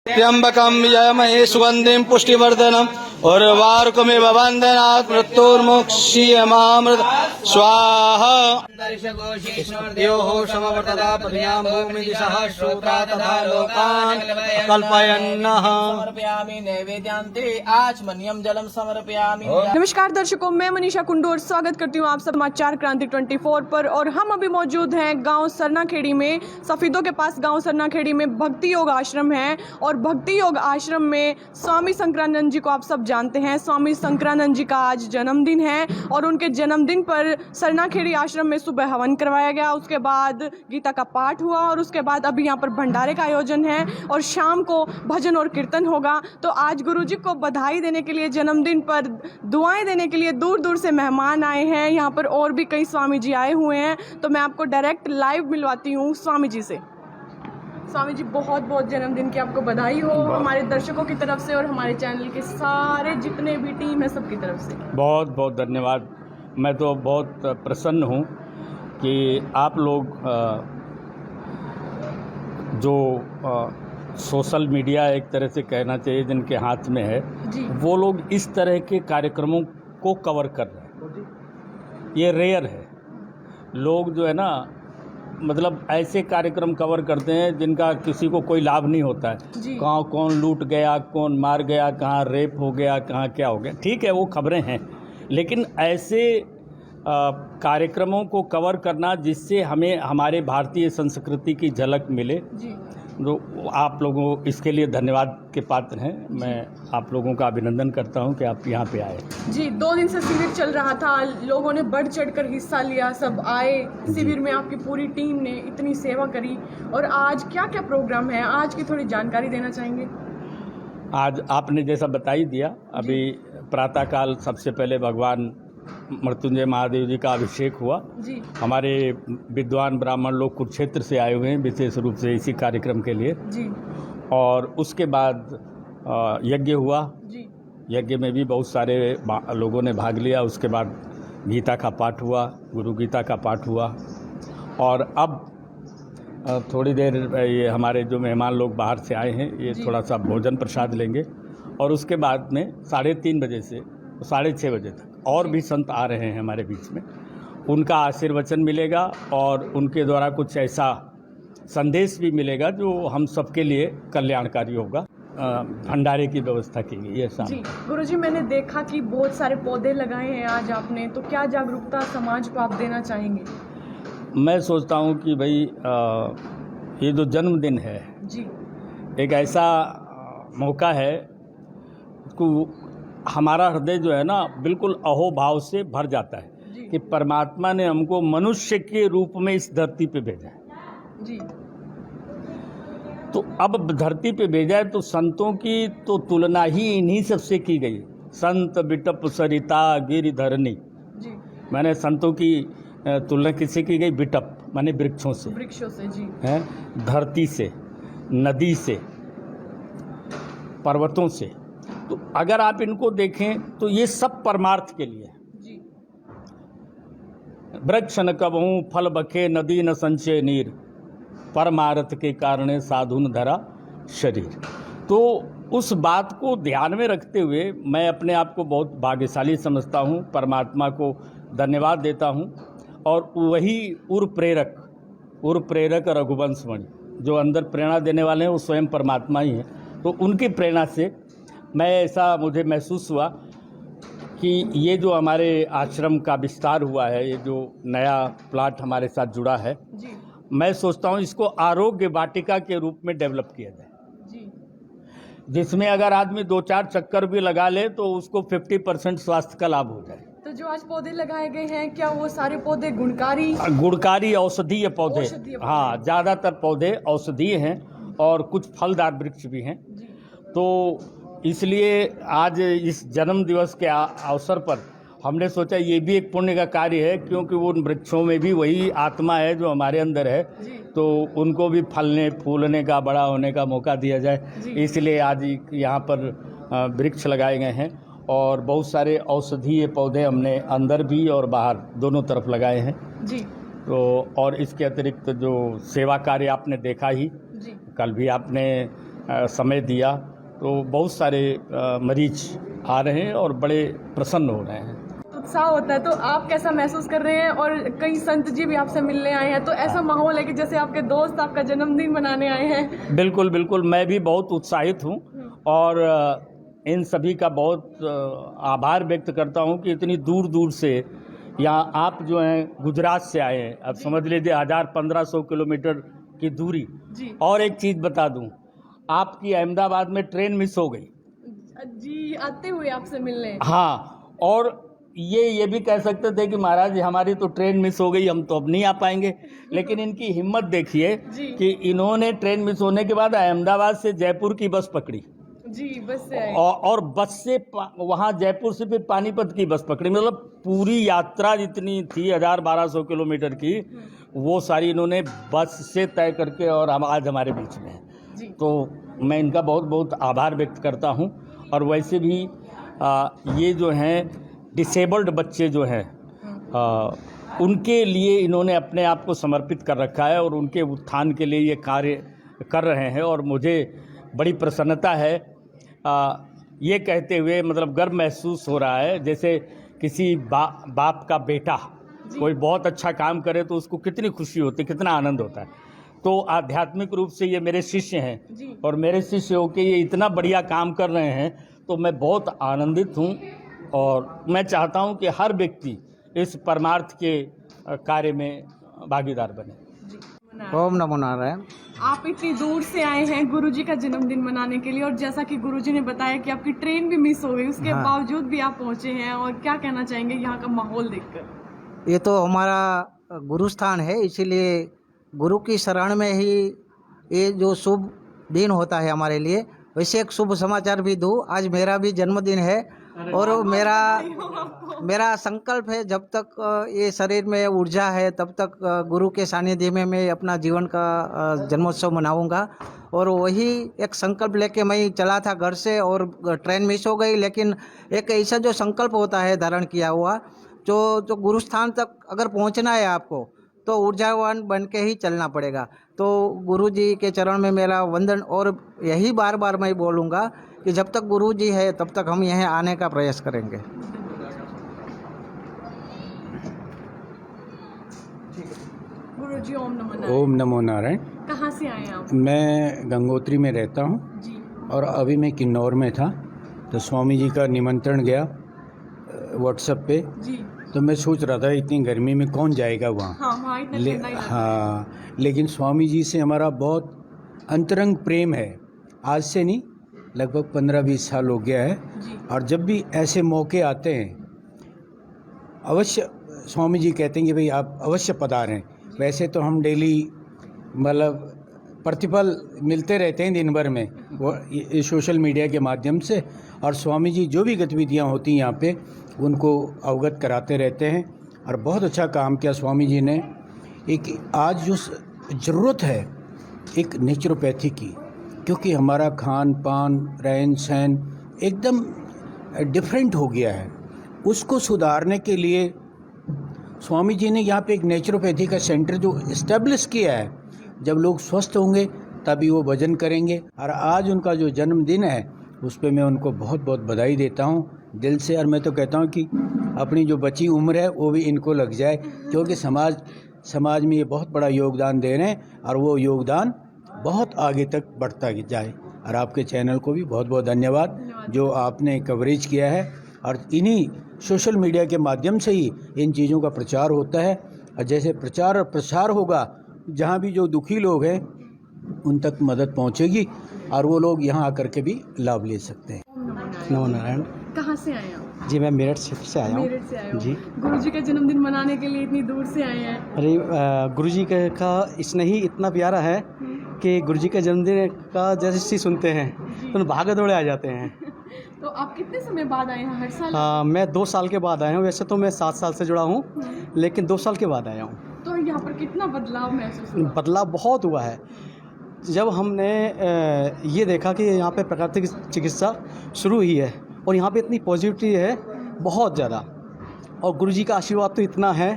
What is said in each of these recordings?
त्र्यंबकं यमहे सुगंधिं पुष्टिवर्धनम् उर्वारुकमिव बन्धनात् मृत्युर्मुक्षीयमामृत स्वाहा। समवर्तता पृथिव्यां भूमि दिशः श्रोत्रा तथा लोकान् कल्पयन्नः। समर्पयामि नैवेद्यांते आचमनीयं जलम समर्पयामि। नमस्कार दर्शकों, मैं मनीषा कुंडू और स्वागत करती हूँ आप समाचार क्रांति 24 पर। और हम अभी मौजूद हैं गांव सरनाखेड़ी में, सफीदों के पास गांव सरनाखेड़ी में भक्ति योग आश्रम है। और भक्ति योग आश्रम में स्वामी शंकरानंद जी को आप सब जानते हैं। स्वामी शंकरानंद जी का आज जन्मदिन है और उनके जन्मदिन पर सरनाखेड़ी आश्रम में सुबह हवन करवाया गया, उसके बाद गीता का पाठ हुआ और उसके बाद अभी यहाँ पर भंडारे का आयोजन है और शाम को भजन और कीर्तन होगा। तो आज गुरुजी को बधाई देने के लिए, जन्मदिन पर दुआएं देने के लिए दूर दूर से मेहमान आए हैं। यहाँ पर और भी कई स्वामी जी आए हुए हैं, तो मैं आपको डायरेक्ट लाइव मिलवाती हूँ स्वामी जी से। स्वामी जी, बहुत बहुत जन्मदिन की आपको बधाई हो हमारे दर्शकों की तरफ से और हमारे चैनल के सारे जितने भी टीम है सबकी तरफ से। बहुत बहुत धन्यवाद। मैं तो बहुत प्रसन्न हूँ कि आप लोग जो सोशल मीडिया एक तरह से कहना चाहिए जिनके हाथ में है, वो लोग इस तरह के कार्यक्रमों को कवर कर रहे हैं। ये रेयर है। लोग जो है ना, मतलब ऐसे कार्यक्रम कवर करते हैं जिनका किसी को कोई लाभ नहीं होता है। कहाँ कौन लूट गया, कौन मार गया, कहाँ रेप हो गया, कहाँ क्या हो गया, ठीक है वो खबरें हैं, लेकिन ऐसे कार्यक्रमों को कवर करना जिससे हमें हमारे भारतीय संस्कृति की झलक मिले, जो आप लोगों इसके लिए धन्यवाद के पात्र हैं। मैं आप लोगों का अभिनंदन करता हूं कि आप यहां पे आए। जी, 2 दिन से शिविर चल रहा था, लोगों ने बढ़ चढ़कर हिस्सा लिया, सब आए शिविर में, आपकी पूरी टीम ने इतनी सेवा करी। और आज क्या क्या प्रोग्राम है, आज की थोड़ी जानकारी देना चाहेंगे? आज आपने जैसा बता ही दिया, अभी प्रातःकाल सबसे पहले भगवान मृत्युंजय महादेव जी का अभिषेक हुआ जी। हमारे विद्वान ब्राह्मण लोग कुरुक्षेत्र से आए हुए हैं विशेष रूप से इसी कार्यक्रम के लिए जी। और उसके बाद यज्ञ हुआ जी। यज्ञ में भी बहुत सारे लोगों ने भाग लिया। उसके बाद गीता का पाठ हुआ, गुरु गीता का पाठ हुआ। और अब थोड़ी देर ये हमारे जो मेहमान लोग बाहर से आए हैं, ये थोड़ा सा भोजन प्रसाद लेंगे और उसके बाद में 3:30 बजे से 6:30 बजे तक और भी संत आ रहे हैं हमारे बीच में, उनका आशीर्वचन मिलेगा और उनके द्वारा कुछ ऐसा संदेश भी मिलेगा जो हम सबके लिए कल्याणकारी होगा। भंडारे की व्यवस्था की गई है शाम। गुरुजी, मैंने देखा कि बहुत सारे पौधे लगाए हैं आज आपने, तो क्या जागरूकता समाज को आप देना चाहेंगे? मैं सोचता हूँ कि भाई ये जो जन्मदिन है जी, एक ऐसा मौका है कि हमारा हृदय जो है ना बिल्कुल अहोभाव से भर जाता है कि परमात्मा ने हमको मनुष्य के रूप में इस धरती पे भेजा है जी। तो अब धरती पे भेजा है तो संतों की तो तुलना ही इन्हीं सबसे की गई। संत बिटप सरिता गिरिधरनी जी। मैंने संतों की तुलना किससे की गई? बिटप माने वृक्षों से जी हैं, धरती से, नदी से, पर्वतों से। तो अगर आप इनको देखें तो ये सब परमार्थ के लिए है। वृक्ष न कबहूँ फल बखे, नदी न संचय नीर, परमार्थ के कारण साधुन धरा शरीर। तो उस बात को ध्यान में रखते हुए मैं अपने आप को बहुत भाग्यशाली समझता हूँ, परमात्मा को धन्यवाद देता हूँ। और वही उर प्रेरक रघुवंशमणि जो अंदर प्रेरणा देने वाले हैं वो स्वयं परमात्मा ही हैं। तो उनकी प्रेरणा से मैं ऐसा मुझे महसूस हुआ कि ये जो हमारे आश्रम का विस्तार हुआ है, ये जो नया प्लाट हमारे साथ जुड़ा है जी। मैं सोचता हूँ इसको आरोग्य वाटिका के रूप में डेवलप किया जाए जी। जिसमें अगर आदमी 2-4 चक्कर भी लगा ले तो उसको 50% स्वास्थ्य का लाभ हो जाए। तो जो आज पौधे लगाए गए हैं, क्या वो सारे पौधे गुणकारी औषधीय पौधे? हाँ, ज़्यादातर पौधे औषधीय हैं और कुछ फलदार वृक्ष भी हैं। तो इसलिए आज इस जन्म दिवस के अवसर पर हमने सोचा ये भी एक पुण्य का कार्य है, क्योंकि वो वृक्षों में भी वही आत्मा है जो हमारे अंदर है, तो उनको भी फलने फूलने का, बड़ा होने का मौका दिया जाए। इसलिए आज यहाँ पर वृक्ष लगाए गए हैं और बहुत सारे औषधीय पौधे हमने अंदर भी और बाहर दोनों तरफ लगाए हैं जी। तो और इसके अतिरिक्त जो सेवा कार्य आपने देखा ही, कल भी आपने समय दिया, तो बहुत सारे मरीज आ रहे हैं और बड़े प्रसन्न हो रहे हैं। उत्साह होता है, तो आप कैसा महसूस कर रहे हैं? और कई संत जी भी आपसे मिलने आए हैं, तो ऐसा माहौल है कि जैसे आपके दोस्त आपका जन्मदिन मनाने आए हैं। बिल्कुल बिल्कुल, मैं भी बहुत उत्साहित हूँ और इन सभी का बहुत आभार व्यक्त करता हूँ कि इतनी दूर दूर से यहाँ आप जो हैं गुजरात से आए हैं। अब समझ लीजिए 1000-1500 किलोमीटर की दूरी। जी और एक चीज़ बता दूँ, आपकी अहमदाबाद में ट्रेन मिस हो गई। जी, आते हुए आपसे मिलने। हाँ, और ये भी कह सकते थे कि महाराज जी हमारी तो ट्रेन मिस हो गई, हम तो अब नहीं आ पाएंगे, लेकिन इनकी हिम्मत देखिए कि इन्होंने ट्रेन मिस होने के बाद अहमदाबाद से जयपुर की बस पकड़ी। जी, बस से आए। और बस से वहाँ जयपुर से फिर पानीपत की बस पकड़ी। मतलब पूरी यात्रा जितनी थी 1000-1200 किलोमीटर की, वो सारी इन्होंने बस से तय करके और हम आज हमारे बीच में हैं। तो मैं इनका बहुत बहुत आभार व्यक्त करता हूँ। और वैसे भी ये जो हैं डिसेबल्ड बच्चे जो हैं, उनके लिए इन्होंने अपने आप को समर्पित कर रखा है और उनके उत्थान के लिए ये कार्य कर रहे हैं। और मुझे बड़ी प्रसन्नता है ये कहते हुए, मतलब गर्व महसूस हो रहा है, जैसे किसी बाप का बेटा कोई बहुत अच्छा काम करे तो उसको कितनी खुशी होती है, कितना आनंद होता है। तो आध्यात्मिक रूप से ये मेरे शिष्य हैं और मेरे शिष्य होकर ये इतना बढ़िया काम कर रहे हैं, तो मैं बहुत आनंदित हूँ। और मैं चाहता हूँ कि हर व्यक्ति इस परमार्थ के कार्य में भागीदार बने। ओम नमो नारायण। आप इतनी दूर से आए हैं गुरुजी का जन्मदिन मनाने के लिए, और जैसा कि गुरुजी ने बताया कि आपकी ट्रेन भी मिस हो गई, उसके बावजूद भी आप पहुंचे हैं, और क्या कहना चाहेंगे यहाँ का माहौल देखकर? ये तो हमारा गुरु स्थान है, इसीलिए गुरु की शरण में ही ये जो शुभ दिन होता है हमारे लिए। वैसे एक शुभ समाचार भी दूँ, आज मेरा भी जन्मदिन है और मेरा संकल्प है जब तक ये शरीर में ऊर्जा है तब तक गुरु के सानिध्य में मैं अपना जीवन का जन्मोत्सव मनाऊंगा। और वही एक संकल्प लेके मैं चला था घर से, और ट्रेन मिस हो गई, लेकिन एक ऐसा जो संकल्प होता है धारण किया हुआ, जो गुरु स्थान तक अगर पहुंचना है आपको, तो ऊर्जावान बन के ही चलना पड़ेगा। तो गुरु जी के चरण में मेरा वंदन, और यही बार बार मैं बोलूँगा कि जब तक गुरु जी है तब तक हम यहाँ आने का प्रयास करेंगे। गुरुजी ओम नमो नारायण। ओम नमो नारायण। कहाँ से आए हैं आप? मैं गंगोत्री में रहता हूँ जी। और अभी मैं किन्नौर में था, तो स्वामी जी का निमंत्रण गया व्हाट्सएप पे। जी। तो मैं सोच रहा था इतनी गर्मी में कौन जाएगा वहाँ। हाँ, इतना ठंडा इलाका है। हाँ, लेकिन स्वामी जी से हमारा बहुत अंतरंग प्रेम है। आज से नहीं, लगभग 15-20 साल हो गया है। जी। और जब भी ऐसे मौके आते हैं, अवश्य स्वामी जी कहते हैं कि भाई आप अवश्य पधारें। वैसे तो हम डेली मतलब प्रतिफल मिलते रहते हैं दिन भर में वो सोशल मीडिया के माध्यम से, और स्वामी जी जो भी गतिविधियां होती हैं यहाँ पे उनको अवगत कराते रहते हैं। और बहुत अच्छा काम किया स्वामी जी ने। एक आज जो ज़रूरत है एक नेचुरोपैथी की, क्योंकि हमारा खान पान रहन सहन एकदम डिफरेंट हो गया है, उसको सुधारने के लिए स्वामी जी ने यहाँ पे एक नेचुरोपैथी का सेंटर जो इस्टेब्लिश किया है। जब लोग स्वस्थ होंगे तभी वो भजन करेंगे। और आज उनका जो जन्मदिन है उस पर मैं उनको बहुत बहुत बधाई देता हूँ दिल से। और मैं तो कहता हूँ कि अपनी जो बची उम्र है वो भी इनको लग जाए, क्योंकि समाज में ये बहुत बड़ा योगदान दे रहे हैं और वो योगदान बहुत आगे तक बढ़ता जाए। और आपके चैनल को भी बहुत बहुत धन्यवाद जो आपने कवरेज किया है। और इन्हीं सोशल मीडिया के माध्यम से ही इन चीज़ों का प्रचार होता है। और जैसे प्रचार और प्रसार होगा, जहाँ भी जो दुखी लोग हैं उन तक मदद पहुँचेगी और वो लोग यहाँ आकर के भी लाभ ले सकते हैं। नमो नारायण। कहाँ से आए आप? जी, मैं मेरठ से आया हूँ। मेरठ से आए हो? जी। गुरुजी का जन्मदिन मनाने के लिए इतनी दूर से आए हैं? अरे गुरुजी का इसने ही इतना प्यारा है कि गुरुजी का जन्मदिन का जैसे सुनते हैं तो भागे दौड़े आ जाते हैं। तो आप कितने समय बाद आए हैं? हर साल? मैं 2 साल के बाद आया हूँ। वैसे तो मैं 7 साल से जुड़ा हूँ, लेकिन 2 साल के बाद आया हूँ। तो यहाँ पर कितना बदलाव महसूस हुआ? बदलाव बहुत हुआ है। जब हमने ये देखा कि यहाँ पे प्राकृतिक चिकित्सा शुरू हुई है और यहाँ पे इतनी पॉजिटिविटी है बहुत ज़्यादा, और गुरुजी का आशीर्वाद तो इतना है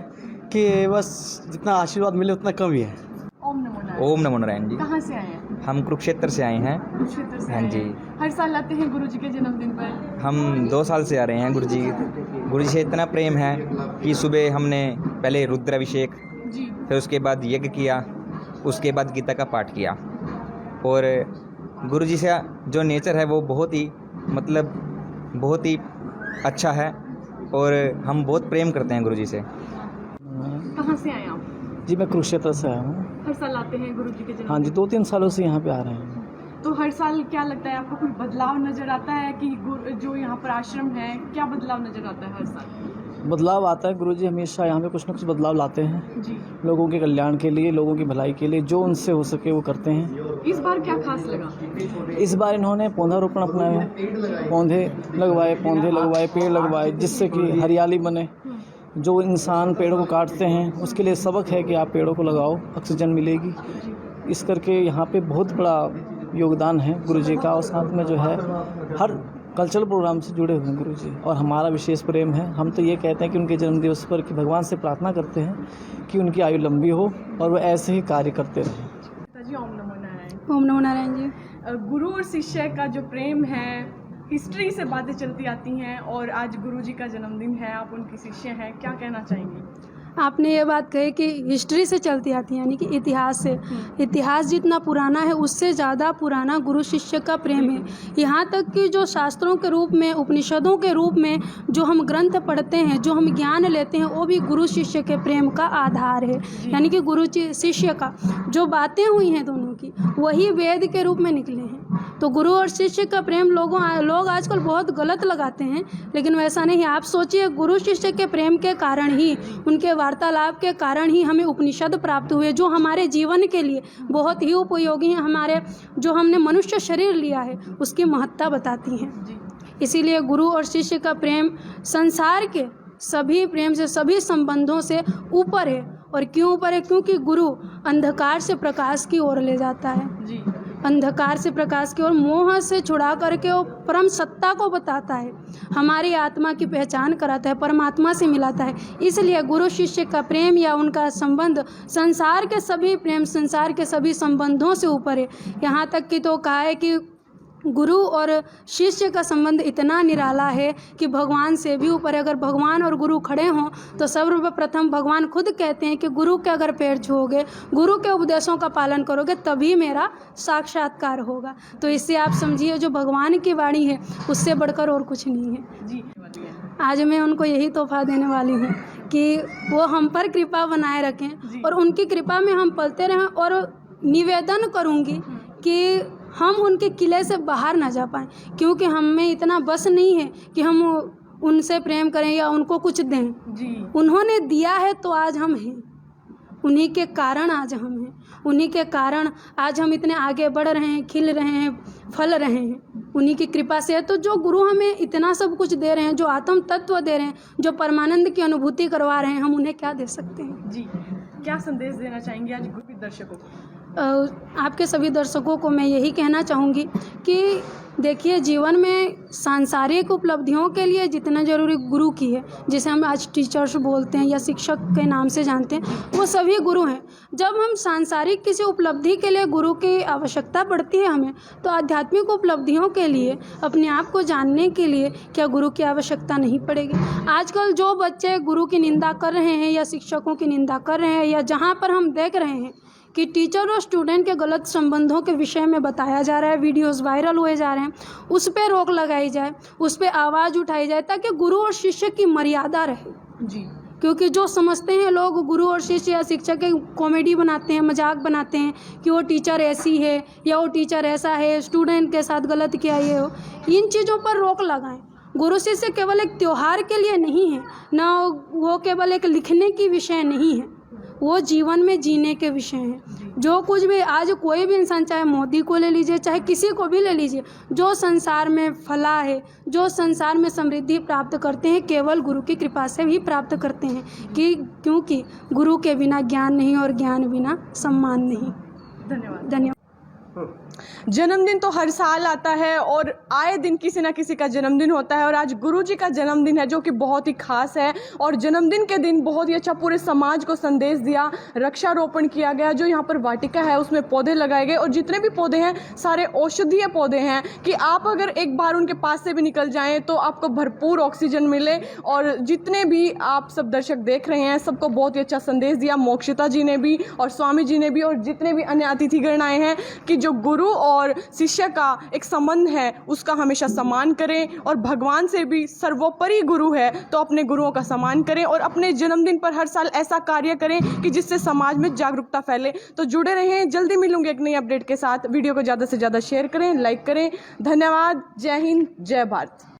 कि बस जितना आशीर्वाद मिले उतना कम ही है। ओम नमो नारायण। ओम नमो नारायण जी। कहाँ से आए हैं? हम कुरुक्षेत्र से आए हैं। कुरुक्षेत्र से हाँ आए जी। हैं। हर साल आते हैं गुरु जी के जन्मदिन पर? हम 2 साल से आ रहे हैं। गुरु जी से इतना प्रेम है कि सुबह हमने पहले रुद्राभिषेक, जी फिर उसके बाद यज्ञ किया, उसके बाद गीता का पाठ किया। और गुरु जी से जो नेचर है वो बहुत ही अच्छा है और हम बहुत प्रेम करते हैं गुरु जी से। कहाँ से आए आप? जी मैं कुरुक्षेत्र से आया हूँ। हर साल आते हैं गुरु जी के जन्मदिन? हाँ जी, 2-3 सालों से यहाँ पे आ रहे हैं। तो हर साल क्या लगता है आपको, कोई बदलाव नजर आता है कि जो यहाँ पर आश्रम है, क्या बदलाव नजर आता है हर साल? बदलाव आता है। गुरुजी हमेशा यहाँ पे कुछ न कुछ बदलाव लाते हैं, जी। लोगों के कल्याण के लिए, लोगों की भलाई के लिए, जो उनसे हो सके वो करते हैं। इस बार क्या खास लगा? इस बार इन्होंने पौधारोपण अपनाया, पौधे लगवाए, पेड़ लगवाए, जिससे कि हरियाली बने। जो इंसान पेड़ों को काटते हैं उसके लिए सबक है कि आप पेड़ों को लगाओ, ऑक्सीजन मिलेगी। इस करके यहाँ पे बहुत बड़ा योगदान है गुरुजी का। और साथ में जो है हर कल्चरल प्रोग्राम से जुड़े हुए हैं गुरुजी, और हमारा विशेष प्रेम है। हम तो ये कहते हैं कि उनके जन्मदिवस पर कि भगवान से प्रार्थना करते हैं कि उनकी आयु लंबी हो और वो ऐसे ही कार्य करते रहें। जी, ओम नमो नारायण। ओम नमो नारायण जी। गुरु और शिष्य का जो प्रेम है, हिस्ट्री से बातें चलती आती हैं, और आज गुरु जी का जन्मदिन है, आप उनके शिष्य हैं, क्या कहना चाहेंगे? आपने ये बात कही कि हिस्ट्री से चलती आती है, यानी कि इतिहास से। इतिहास जितना पुराना है उससे ज़्यादा पुराना गुरु शिष्य का प्रेम है। यहाँ तक कि जो शास्त्रों के रूप में, उपनिषदों के रूप में जो हम ग्रंथ पढ़ते हैं, जो हम ज्ञान लेते हैं, वो भी गुरु शिष्य के प्रेम का आधार है। यानी कि गुरु शिष्य का जो बातें हुई हैं दोनों की, वही वेद के रूप में निकले हैं। तो गुरु और शिष्य का प्रेम लोग आजकल बहुत गलत लगाते हैं, लेकिन वैसा नहीं। आप सोचिए, गुरु शिष्य के प्रेम के कारण ही, उनके वार्तालाप के कारण ही हमें उपनिषद प्राप्त हुए, जो हमारे जीवन के लिए बहुत ही उपयोगी हैं। हमारे जो हमने मनुष्य शरीर लिया है उसकी महत्ता बताती हैं। इसीलिए गुरु और शिष्य का प्रेम संसार के सभी प्रेम से, सभी संबंधों से ऊपर है। और क्यों ऊपर है? क्योंकि गुरु अंधकार से प्रकाश की ओर ले जाता है। जी। अंधकार से प्रकाश की ओर, मोह से छुड़ा करके वो परम सत्ता को बताता है, हमारी आत्मा की पहचान कराता है, परमात्मा से मिलाता है। इसलिए गुरु शिष्य का प्रेम या उनका संबंध संसार के सभी प्रेम, संसार के सभी संबंधों से ऊपर है। यहाँ तक कि तो कहा है कि गुरु और शिष्य का संबंध इतना निराला है कि भगवान से भी ऊपर है। अगर भगवान और गुरु खड़े हों तो सर्वप्रथम भगवान खुद कहते हैं कि गुरु के अगर पैर छूओगे, गुरु के उपदेशों का पालन करोगे, तभी मेरा साक्षात्कार होगा। तो इससे आप समझिए, जो भगवान की वाणी है उससे बढ़कर और कुछ नहीं है। जी। आज मैं उनको यही तोहफा देने वाली हूँ कि वो हम पर कृपा बनाए रखें और उनकी कृपा में हम पलते रहें। और निवेदन करूँगी कि हम उनके किले से बाहर ना जा पाएँ, क्योंकि हम में इतना बस नहीं है कि हम उनसे प्रेम करें या उनको कुछ दें। जी। उन्होंने दिया है तो आज हम हैं, उन्हीं के कारण आज हम हैं, उन्हीं के कारण आज हम इतने आगे बढ़ रहे हैं, खिल रहे हैं, फल रहे हैं, उन्हीं की कृपा से है। तो जो गुरु हमें इतना सब कुछ दे रहे हैं, जो आत्म तत्व दे रहे हैं, जो परमानंद की अनुभूति करवा रहे हैं, हम उन्हें क्या दे सकते हैं? जी, क्या संदेश देना चाहेंगे आज गुरु के दर्शकों को? आपके सभी दर्शकों को मैं यही कहना चाहूँगी कि देखिए, जीवन में सांसारिक उपलब्धियों के लिए जितना ज़रूरी गुरु की है, जिसे हम आज टीचर्स बोलते हैं या शिक्षक के नाम से जानते हैं, वो सभी गुरु हैं। जब हम सांसारिक किसी उपलब्धि के लिए गुरु की आवश्यकता पड़ती है हमें, तो आध्यात्मिक उपलब्धियों के लिए, अपने आप को जानने के लिए क्या गुरु की आवश्यकता नहीं पड़ेगी? आजकल जो बच्चे गुरु की निंदा कर रहे हैं या शिक्षकों की निंदा कर रहे हैं, या जहाँ पर हम देख रहे हैं कि टीचर और स्टूडेंट के गलत संबंधों के विषय में बताया जा रहा है, वीडियोस वायरल हुए जा रहे हैं, उस पर रोक लगाई जाए, उस पर आवाज़ उठाई जाए, ताकि गुरु और शिष्य की मर्यादा रहे। जी। क्योंकि जो समझते हैं लोग, गुरु और शिष्य या शिक्षक के कॉमेडी बनाते हैं, मजाक बनाते हैं कि वो टीचर ऐसी है या वो टीचर ऐसा है, स्टूडेंट के साथ गलत किया ये हो। इन चीज़ों पर रोक लगाएं। गुरु शिष्य केवल एक त्यौहार के लिए नहीं है, ना वो केवल एक लिखने की विषय नहीं है, वो जीवन में जीने के विषय हैं। जो कुछ भी आज कोई भी इंसान, चाहे मोदी को ले लीजिए, चाहे किसी को भी ले लीजिए, जो संसार में फला है, जो संसार में समृद्धि प्राप्त करते हैं, केवल गुरु की कृपा से ही प्राप्त करते हैं। क्योंकि गुरु के बिना ज्ञान नहीं और ज्ञान बिना सम्मान नहीं। धन्यवाद। धन्यवाद। जन्मदिन तो हर साल आता है और आए दिन किसी ना किसी का जन्मदिन होता है और आज गुरुजी का जन्मदिन है जो कि बहुत ही खास है। और जन्मदिन के दिन बहुत ही अच्छा पूरे समाज को संदेश दिया, वृक्षारोपण किया गया। जो यहाँ पर वाटिका है उसमें पौधे लगाए गए और जितने भी पौधे हैं सारे औषधीय पौधे हैं कि आप अगर एक बार उनके पास से भी निकल जाएं तो आपको भरपूर ऑक्सीजन मिले। और जितने भी आप सब दर्शक देख रहे हैं सबको बहुत ही अच्छा संदेश दिया मोक्षिता जी ने भी और स्वामी जी ने भी और जितने भी अन्य अतिथिगण आए हैं कि जो गुरु और शिष्य का एक संबंध है उसका हमेशा सम्मान करें और भगवान से भी सर्वोपरि गुरु है तो अपने गुरुओं का सम्मान करें और अपने जन्मदिन पर हर साल ऐसा कार्य करें कि जिससे समाज में जागरूकता फैले। तो जुड़े रहें, जल्दी मिलूंगे एक नई अपडेट के साथ। वीडियो को ज़्यादा से ज़्यादा शेयर करें, लाइक करें। धन्यवाद। जय हिंद, जय भारत।